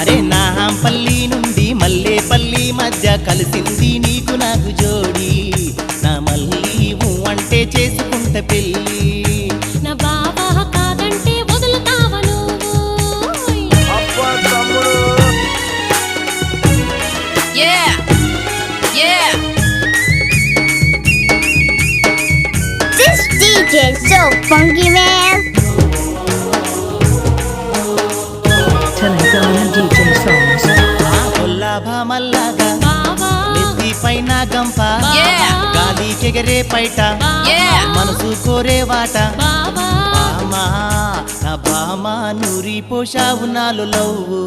అరే నా పల్లి నుండి మల్లేపల్లి మధ్య కలిసింది నీకు నాకు జోడి నా మల్లి అంటే చేసుకుంట పెళ్ళి నా బావా కాదంటే వదులుతావా నువ్వు This DJ is so funky, man. Telegana DJ songs. కొల్లాభా మల్లాగా బావా నెత్తి పైన గంప గాలి కెగరే పైట మనసు కోరే వాట బావా బామా నా బామా నూరి పోషావు నాలు లవ్వు